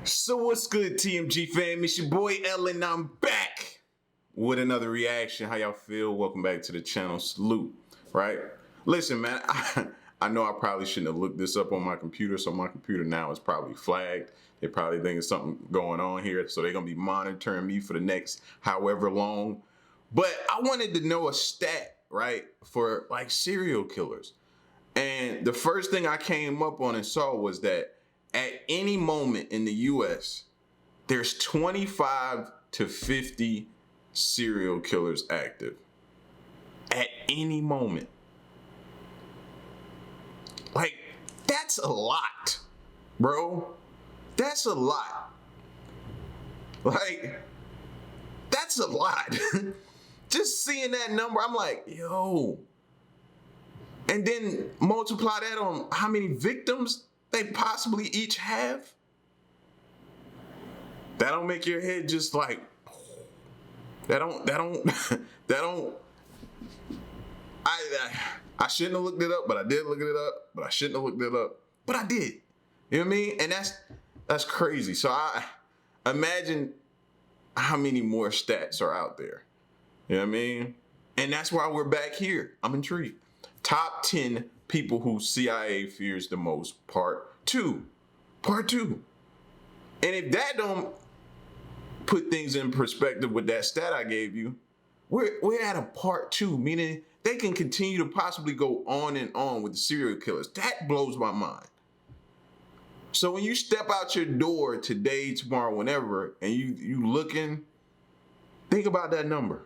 So what's good, TMG fam? It's your boy Ellen. I'm back with another reaction. How y'all feel? Welcome back to the channel. Salute, right? Listen, man, I know I probably shouldn't have looked this up on my computer, so my computer now is probably flagged. They probably think there's something going on here, so they're gonna be monitoring me for the next however long. But I wanted to know a stat, right, for like serial killers. And the first thing I came up on and saw was that at any moment in the US, there's 25 to 50 serial killers active. At any moment. Like, that's a lot, bro. That's a lot. Like, that's a lot. Just seeing that number, I'm like, yo. And then multiply that on how many victims they possibly each have. That don't make your head just like, that don't. I shouldn't have looked it up, but I did look it up. But I shouldn't have looked it up, but I did. You know what I mean? And that's crazy. So I imagine how many more stats are out there. You know what I mean? And that's why we're back here. I'm intrigued. Top 10 people who CIA fears the most, part two. And if that don't put things in perspective with that stat I gave you, we're at a part 2, meaning they can continue to possibly go on and on with the serial killers. That blows my mind. So when you step out your door today, tomorrow, whenever, and you looking, think about that number.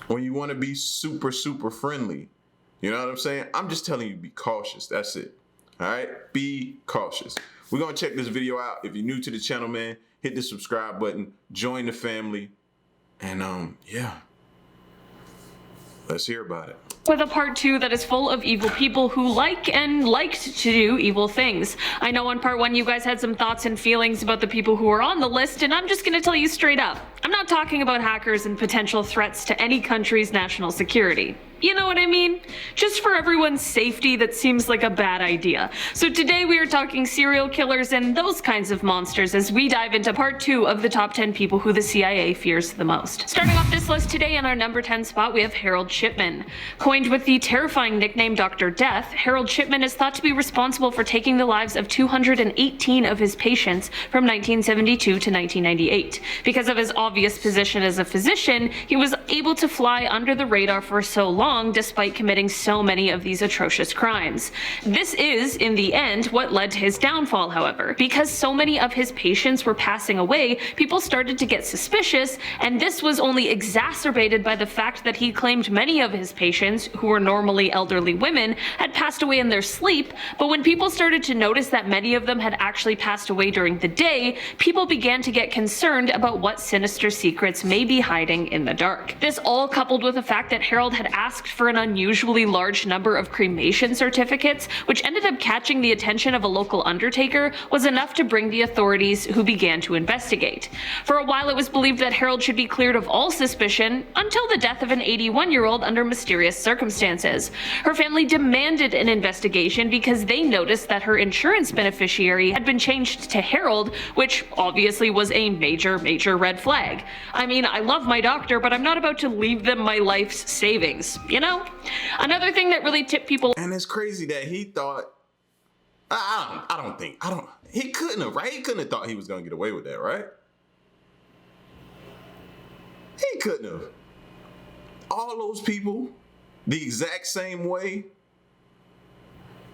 When you want to be super, super friendly, you know what I'm saying? I'm just telling you, be cautious. That's it. All right? Be cautious. We're going to check this video out. If you're new to the channel, man, hit the subscribe button, join the family, and yeah. Let's hear about it. With a part 2 that is full of evil people who like and liked to do evil things. I know on part 1 you guys had some thoughts and feelings about the people who are on the list, and I'm just gonna tell you straight up. I'm not talking about hackers and potential threats to any country's national security. You know what I mean? Just for everyone's safety, that seems like a bad idea. So today we are talking serial killers and those kinds of monsters as we dive into part 2 of the top 10 people who the CIA fears the most. Starting off this list today in our number 10 spot, we have Harold Shipman. Coined with the terrifying nickname Dr. Death, Harold Shipman is thought to be responsible for taking the lives of 218 of his patients from 1972 to 1998. Because of his obvious position as a physician, he was able to fly under the radar for so long despite committing so many of these atrocious crimes. This is, in the end, what led to his downfall, however. Because so many of his patients were passing away, people started to get suspicious, and this was only exacerbated by the fact that he claimed many of his patients, who were normally elderly women, had passed away in their sleep, but when people started to notice that many of them had actually passed away during the day, people began to get concerned about what sinister secrets may be hiding in the dark. This all coupled with the fact that Harold had asked for an unusually large number of cremation certificates, which ended up catching the attention of a local undertaker, was enough to bring the authorities, who began to investigate. For a while it was believed that Harold should be cleared of all suspicion, until the death of an 81-year-old under mysterious circumstances. Her family demanded an investigation because they noticed that her insurance beneficiary had been changed to Harold, which obviously was a major red flag. I mean, I love my doctor, but I'm not about to leave them my life's savings. You know? Another thing that really tipped people. And it's crazy that he thought, he couldn't have, right? He couldn't have thought he was going to get away with that, right? He couldn't have. All those people, the exact same way.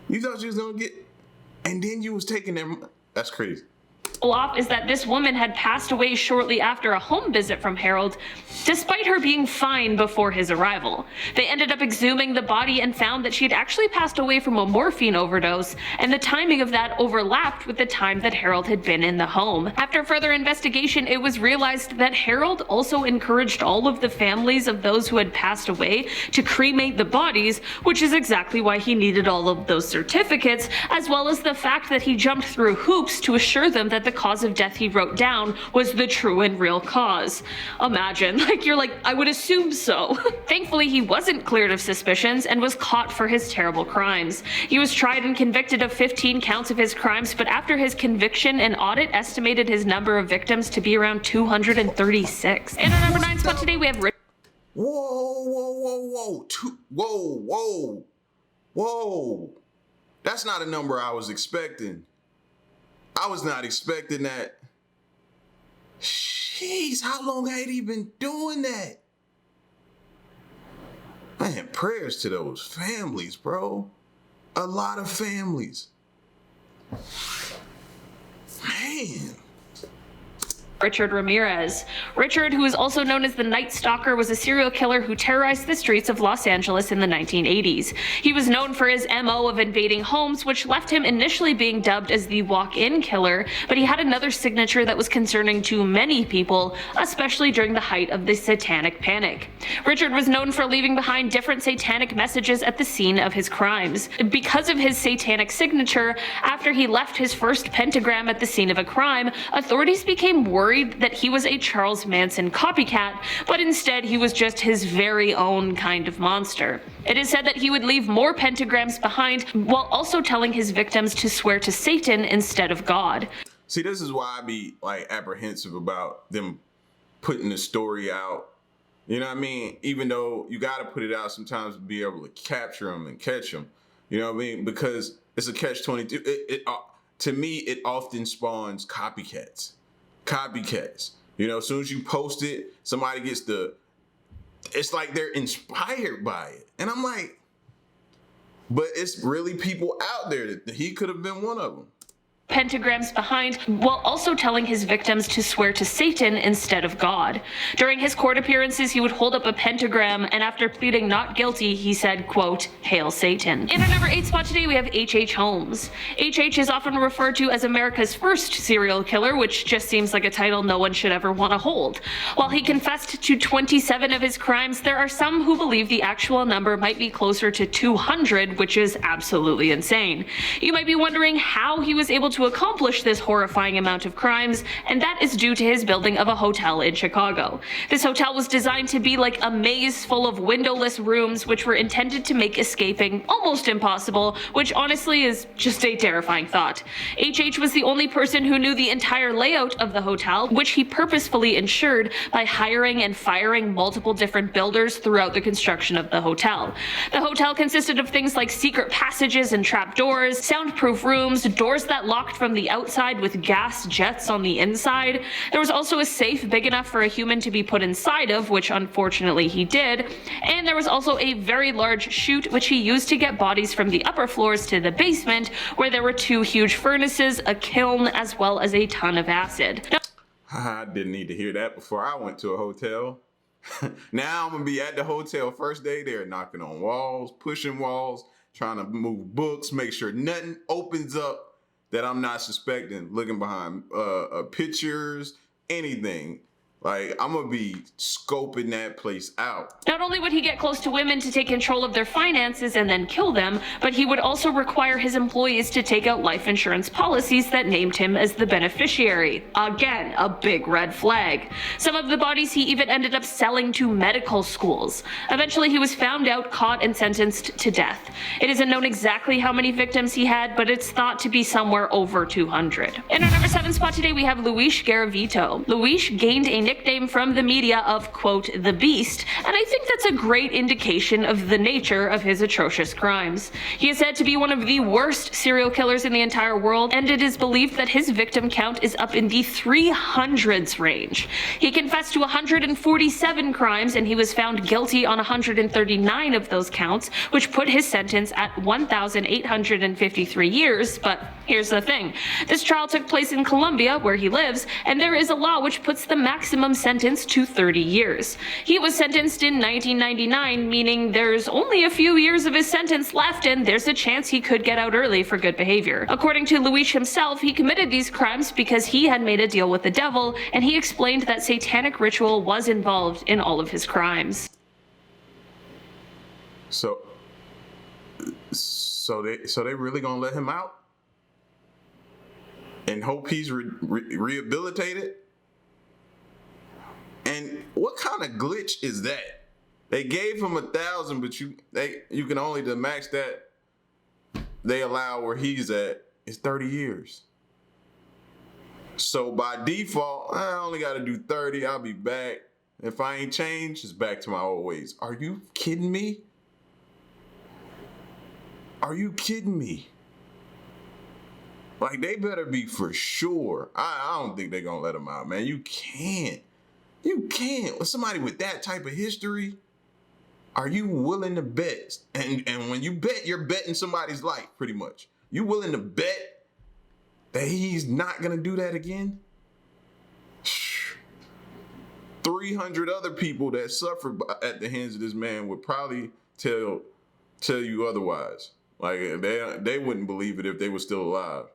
You thought you was going to get, and then you was taking them. That's crazy. Off is that this woman had passed away shortly after a home visit from Harold, despite her being fine before his arrival. They ended up exhuming the body and found that she had actually passed away from a morphine overdose, and the timing of that overlapped with the time that Harold had been in the home. After further investigation, it was realized that Harold also encouraged all of the families of those who had passed away to cremate the bodies, which is exactly why he needed all of those certificates, as well as the fact that he jumped through hoops to assure them that the cause of death he wrote down was the true and real cause. Imagine, you're like, I would assume so. Thankfully, he wasn't cleared of suspicions and was caught for his terrible crimes. He was tried and convicted of 15 counts of his crimes, but after his conviction, an audit estimated his number of victims to be around 236. In our number 9 spot today, we have Whoa. That's not a number I was expecting. I was not expecting that. Jeez, how long had he been doing that? Man, prayers to those families, bro. A lot of families. Man. Richard Ramirez. Richard, who is also known as the Night Stalker, was a serial killer who terrorized the streets of Los Angeles in the 1980s. He was known for his MO of invading homes, which left him initially being dubbed as the walk-in killer, but he had another signature that was concerning to many people, especially during the height of the Satanic Panic. Richard was known for leaving behind different satanic messages at the scene of his crimes. Because of his satanic signature, after he left his first pentagram at the scene of a crime, authorities became worried that he was a Charles Manson copycat, but instead he was just his very own kind of monster. It is said that he would leave more pentagrams behind while also telling his victims to swear to Satan instead of God. See, this is why I be apprehensive about them putting the story out. You know what I mean? Even though you got to put it out sometimes to be able to capture them and catch them. You know what I mean? Because it's a catch-22. To me, it often spawns copycats. You know, as soon as you post it, somebody gets it's like they're inspired by it. And I'm like, but it's really people out there that he could have been one of them. Pentagrams behind while also telling his victims to swear to Satan instead of God. During his court appearances, he would hold up a pentagram, and after pleading not guilty, he said, quote, "Hail Satan." In our number 8 spot today, we have H.H. Holmes. H.H. is often referred to as America's first serial killer, which just seems like a title no one should ever want to hold. While he confessed to 27 of his crimes, there are some who believe the actual number might be closer to 200, which is absolutely insane. You might be wondering how he was able to accomplish this horrifying amount of crimes, and that is due to his building of a hotel in Chicago. This hotel was designed to be like a maze full of windowless rooms which were intended to make escaping almost impossible, which honestly is just a terrifying thought. H.H. was the only person who knew the entire layout of the hotel, which he purposefully ensured by hiring and firing multiple different builders throughout the construction of the hotel. The hotel consisted of things like secret passages and trapdoors, soundproof rooms, doors that locked from the outside with gas jets on the inside. There was also a safe big enough for a human to be put inside of, which unfortunately he did, and there was also a very large chute which he used to get bodies from the upper floors to the basement, where there were 2 huge furnaces, a kiln, as well as a ton of acid. I didn't need to hear that before I went to a hotel. Now I'm gonna be at the hotel first day there, knocking on walls, pushing walls, trying to move books, make sure nothing opens up that I'm not suspecting, looking behind pictures, anything. Like, I'm gonna be scoping that place out. Not only would he get close to women to take control of their finances and then kill them, but he would also require his employees to take out life insurance policies that named him as the beneficiary. Again, a big red flag. Some of the bodies he even ended up selling to medical schools. Eventually, he was found out, caught, and sentenced to death. It isn't known exactly how many victims he had, but it's thought to be somewhere over 200. In our number 7 spot today, we have Luis Garavito. Luis gained a nickname from the media of, quote, the Beast, and I think that's a great indication of the nature of his atrocious crimes. He is said to be one of the worst serial killers in the entire world, and it is believed that his victim count is up in the 300s range. He confessed to 147 crimes, and he was found guilty on 139 of those counts, which put his sentence at 1,853 years, but here's the thing. This trial took place in Colombia, where he lives, and there is a law which puts the maximum sentence to 30 years. He was sentenced in 1999, meaning there's only a few years of his sentence left, and there's a chance he could get out early for good behavior. According to Luis himself, he committed these crimes because he had made a deal with the devil, and he explained that satanic ritual was involved in all of his crimes. So they really gonna let him out? and hope he's rehabilitated? And what kind of glitch is that? They gave him 1,000, but you can only, the max that they allow where he's at is 30 years. So by default, I only got to do 30. I'll be back. If I ain't changed, it's back to my old ways. Are you kidding me? Are you kidding me? Like, they better be for sure. I don't think they're going to let him out, man. You can't. You can't. With somebody with that type of history, are you willing to bet? And when you bet, you're betting somebody's life, pretty much. You willing to bet that he's not going to do that again? 300 other people that suffered at the hands of this man would probably tell you otherwise. Like, they wouldn't believe it if they were still alive.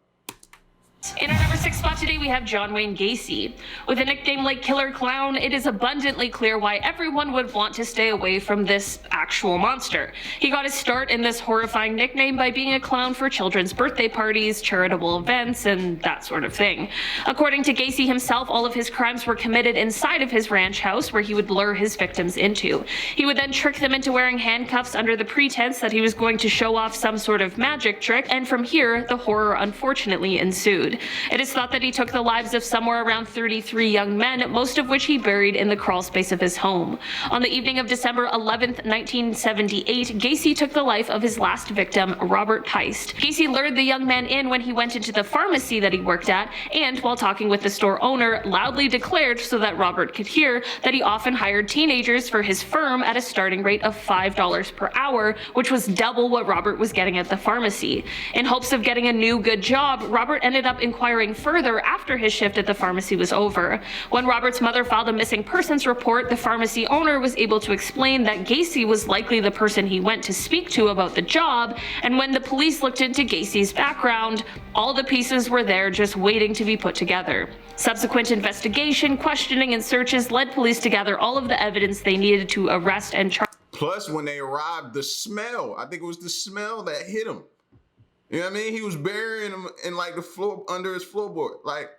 In our number 6 spot today, we have John Wayne Gacy. With a nickname like Killer Clown, it is abundantly clear why everyone would want to stay away from this actual monster. He got his start in this horrifying nickname by being a clown for children's birthday parties, charitable events, and that sort of thing. According to Gacy himself, all of his crimes were committed inside of his ranch house, where he would lure his victims into. He would then trick them into wearing handcuffs under the pretense that he was going to show off some sort of magic trick, and from here, the horror unfortunately ensued. It is thought that he took the lives of somewhere around 33 young men, most of which he buried in the crawl space of his home. On the evening of December 11th, 1978, Gacy took the life of his last victim, Robert Heist. Gacy lured the young man in when he went into the pharmacy that he worked at, and while talking with the store owner, loudly declared so that Robert could hear that he often hired teenagers for his firm at a starting rate of $5 per hour, which was double what Robert was getting at the pharmacy. In hopes of getting a new good job, Robert ended up inquiring further after his shift at the pharmacy was over. When Robert's mother filed a missing persons report, the pharmacy owner was able to explain that Gacy was likely the person he went to speak to about the job, and when the police looked into Gacy's background, all the pieces were there just waiting to be put together. Subsequent investigation, questioning, and searches led police to gather all of the evidence they needed to arrest and charge. Plus, when they arrived, the smell, I think it was the smell that hit him. You know what I mean? He was burying him in like the floor, under his floorboard. Like,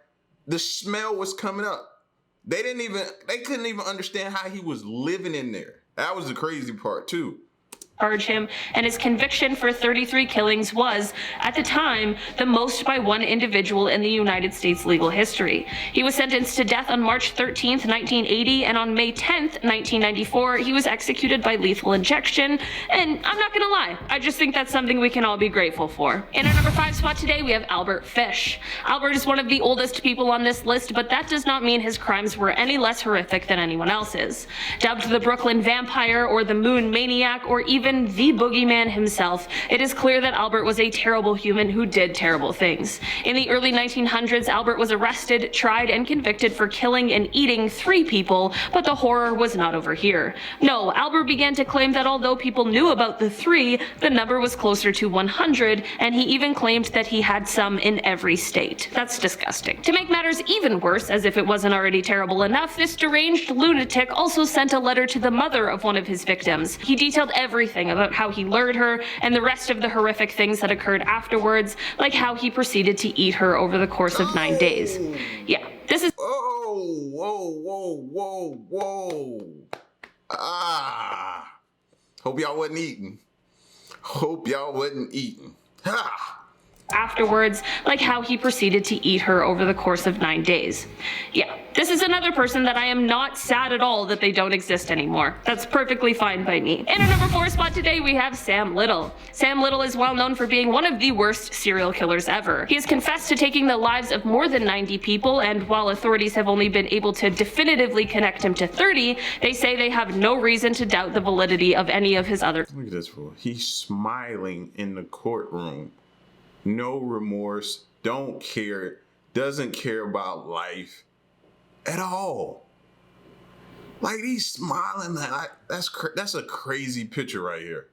the smell was coming up. They couldn't even understand how he was living in there. That was the crazy part too. Charge him, and his conviction for 33 killings was, at the time, the most by one individual in the United States legal history. He was sentenced to death on March 13th, 1980, and on May 10th, 1994, he was executed by lethal injection, and I'm not gonna lie, I just think that's something we can all be grateful for. In our number 5 spot today, we have Albert Fish. Albert is one of the oldest people on this list, but that does not mean his crimes were any less horrific than anyone else's. Dubbed the Brooklyn Vampire, or the Moon Maniac, or even the boogeyman himself, it is clear that Albert was a terrible human who did terrible things. In the early 1900s, Albert was arrested, tried, and convicted for killing and eating 3 people, but the horror was not over here. No, Albert began to claim that although people knew about the 3, the number was closer to 100, and he even claimed that he had some in every state. That's disgusting. To make matters even worse, as if it wasn't already terrible enough, this deranged lunatic also sent a letter to the mother of one of his victims. He detailed everything about how he lured her and the rest of the horrific things that occurred afterwards, like how he proceeded to eat her over the course of 9 days. Yeah, this is— Whoa. Hope y'all wasn't eating. afterwards, like how he proceeded to eat her over the course of 9 days. Yeah, this is another person that I am not sad at all that they don't exist anymore. That's perfectly fine by me. In our number 4 spot today, we have Sam Little. Sam Little is well known for being one of the worst serial killers ever. He has confessed to taking the lives of more than 90 people, and while authorities have only been able to definitively connect him to 30, they say they have no reason to doubt the validity of any of his other— Look at this fool. He's smiling in the courtroom. No remorse, don't care, doesn't care about life at all. Like, he's smiling. That's a crazy picture right here.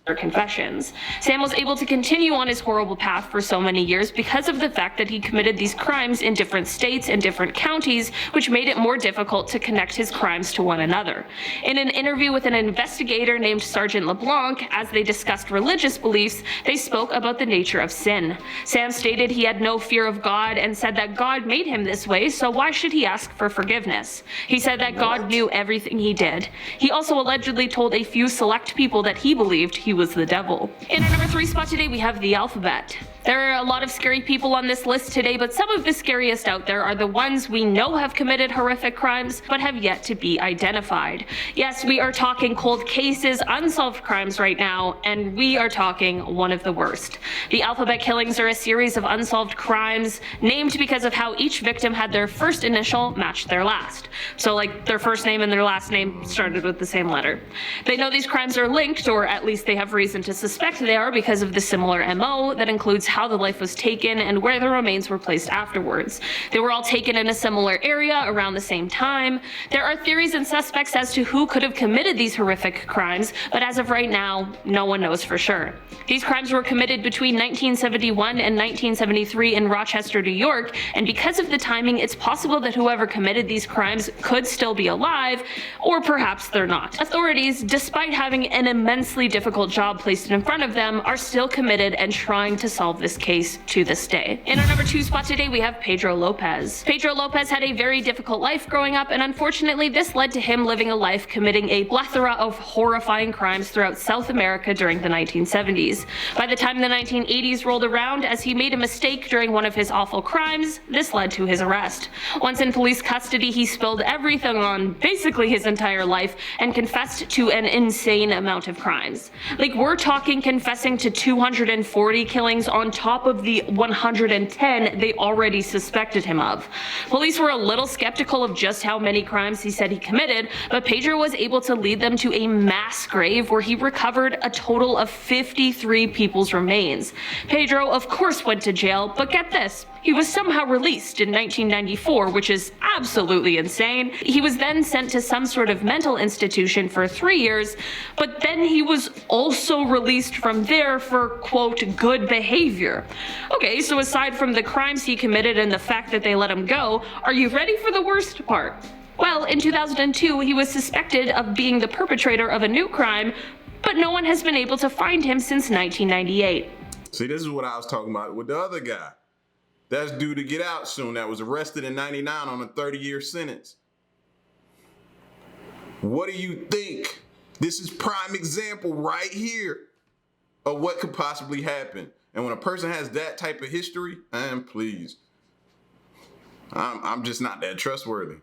their confessions. Sam was able to continue on his horrible path for so many years because of the fact that he committed these crimes in different states and different counties, which made it more difficult to connect his crimes to one another. In an interview with an investigator named Sergeant LeBlanc, as they discussed religious beliefs, they spoke about the nature of sin. Sam stated he had no fear of God and said that God made him this way, so why should he ask for forgiveness? He said that God knew everything he did. He also allegedly told a few select people that he believed he was the devil. In our number 3 spot today, we have the alphabet. There are a lot of scary people on this list today, but some of the scariest out there are the ones we know have committed horrific crimes, but have yet to be identified. Yes, we are talking cold cases, unsolved crimes right now, and we are talking one of the worst. The alphabet killings are a series of unsolved crimes, named because of how each victim had their first initial match their last. So like their first name and their last name started with the same letter. They know these crimes are linked, or at least they have reason to suspect they are because of the similar MO that includes how the life was taken and where the remains were placed afterwards. They were all taken in a similar area around the same time. There are theories and suspects as to who could have committed these horrific crimes, but as of right now, no one knows for sure. These crimes were committed between 1971 and 1973 in Rochester, New York, and because of the timing, it's possible that whoever committed these crimes could still be alive, or perhaps they're not. Authorities, despite having an immensely difficult job placed in front of them, are still committed and trying to solve this case to this day. In our number 2 spot today, we have Pedro Lopez. Pedro Lopez had a very difficult life growing up, and unfortunately this led to him living a life committing a plethora of horrifying crimes throughout South America during the 1970s. By the time the 1980s rolled around, as he made a mistake during one of his awful crimes, this led to his arrest. Once in police custody, he spilled everything on basically his entire life and confessed to an insane amount of crimes. Like, we're talking confessing to 240 killings on top of the 110 they already suspected him of. Police were a little skeptical of just how many crimes he said he committed, but Pedro was able to lead them to a mass grave where he recovered a total of 53 people's remains. Pedro, of course, went to jail, but get this, he was somehow released in 1994, which is absolutely insane. He was then sent to some sort of mental institution for 3 years, but then he was also released from there for, quote, good behavior. Okay, so aside from the crimes he committed and the fact that they let him go, are you ready for the worst part? Well, in 2002, he was suspected of being the perpetrator of a new crime, but no one has been able to find him since 1998. See, this is what I was talking about with the other guy. That's due to get out soon. That was arrested in 99 on a 30-year sentence. What do you think? This is prime example right here of what could possibly happen. And when a person has that type of history, and please, I'm just not that trustworthy.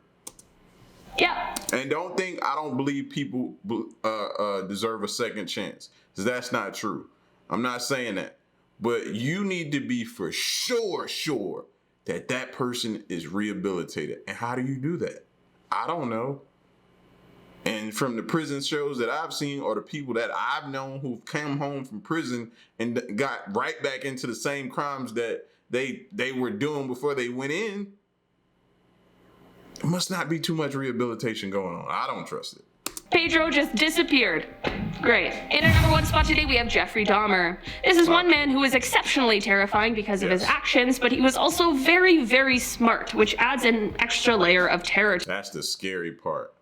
Yeah. And don't think I don't believe people deserve a second chance, because that's not true. I'm not saying that. But you need to be for sure that that person is rehabilitated. And how do you do that? I don't know. And from the prison shows that I've seen, or the people that I've known who've come home from prison and got right back into the same crimes that they were doing before they went in, there must not be too much rehabilitation going on. I don't trust it. Pedro just disappeared. Great. In our number 1 spot today, we have Jeffrey Dahmer. This is one man who is exceptionally terrifying because of his actions, but he was also very, very smart, which adds an extra layer of terror That's the scary part.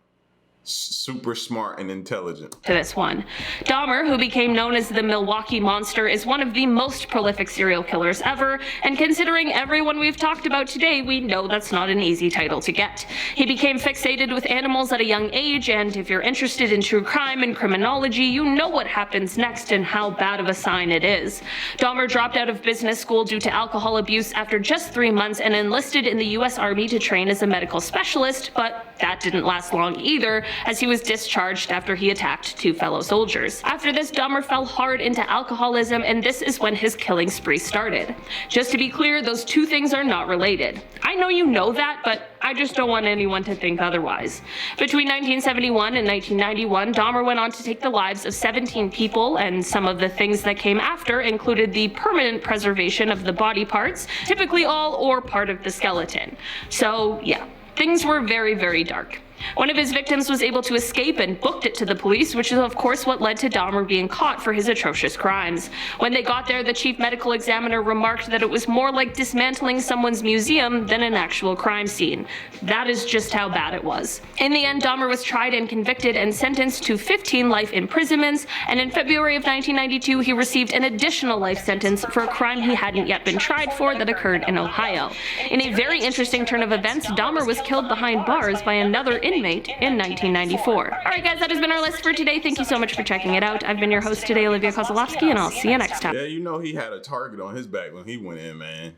Super smart and intelligent. To this one. Dahmer, who became known as the Milwaukee Monster, is one of the most prolific serial killers ever, and considering everyone we've talked about today, we know that's not an easy title to get. He became fixated with animals at a young age, and if you're interested in true crime and criminology, you know what happens next and how bad of a sign it is. Dahmer dropped out of business school due to alcohol abuse after just 3 months and enlisted in the US Army to train as a medical specialist, but that didn't last long either, as he was discharged after he attacked 2 fellow soldiers. After this, Dahmer fell hard into alcoholism, and this is when his killing spree started. Just to be clear, those 2 things are not related. I know you know that, but I just don't want anyone to think otherwise. Between 1971 and 1991, Dahmer went on to take the lives of 17 people, and some of the things that came after included the permanent preservation of the body parts, typically all or part of the skeleton. So yeah. Things were very, very dark. One of his victims was able to escape and booked it to the police, which is of course what led to Dahmer being caught for his atrocious crimes. When they got there, the chief medical examiner remarked that it was more like dismantling someone's museum than an actual crime scene. That is just how bad it was. In the end, Dahmer was tried and convicted and sentenced to 15 life imprisonments, and in February of 1992, he received an additional life sentence for a crime he hadn't yet been tried for that occurred in Ohio. In a very interesting turn of events, Dahmer was killed behind bars by another inmate in 1994. Alright guys, that has been our list for today. Thank you so much for checking it out. I've been your host today, Olivia Kozlowski, and I'll see you next time. Yeah, you know he had a target on his back when he went in, man.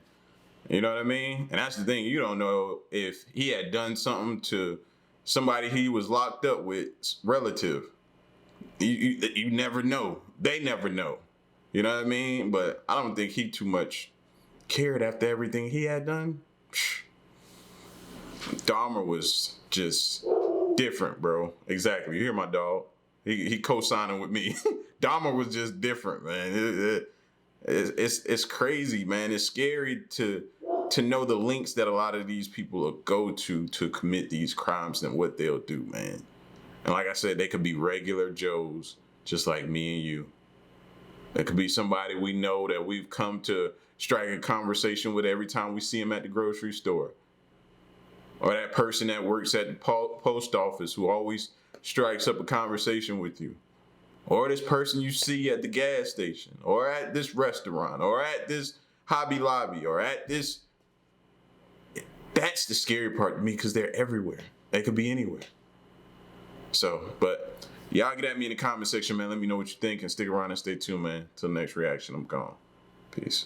You know what I mean? And that's the thing, you don't know if he had done something to somebody he was locked up with, relative. You never know. They never know. You know what I mean? But I don't think he too much cared after everything he had done. Dahmer was just different, bro. Exactly. You hear my dog? He co-signing with me. Dahmer was just different, man. It's crazy, man. It's scary to know the links that a lot of these people will go to commit these crimes and what they'll do, man. And like I said, they could be regular Joes, just like me and you. It could be somebody we know that we've come to strike a conversation with every time we see him at the grocery store. Or that person that works at the post office who always strikes up a conversation with you. Or this person you see at the gas station, or at this restaurant, or at this Hobby Lobby, or at this. That's the scary part to me, because they're everywhere. They could be anywhere. So, but y'all get at me in the comment section, man. Let me know what you think, and stick around and stay tuned, man. Till the next reaction, I'm gone. Peace.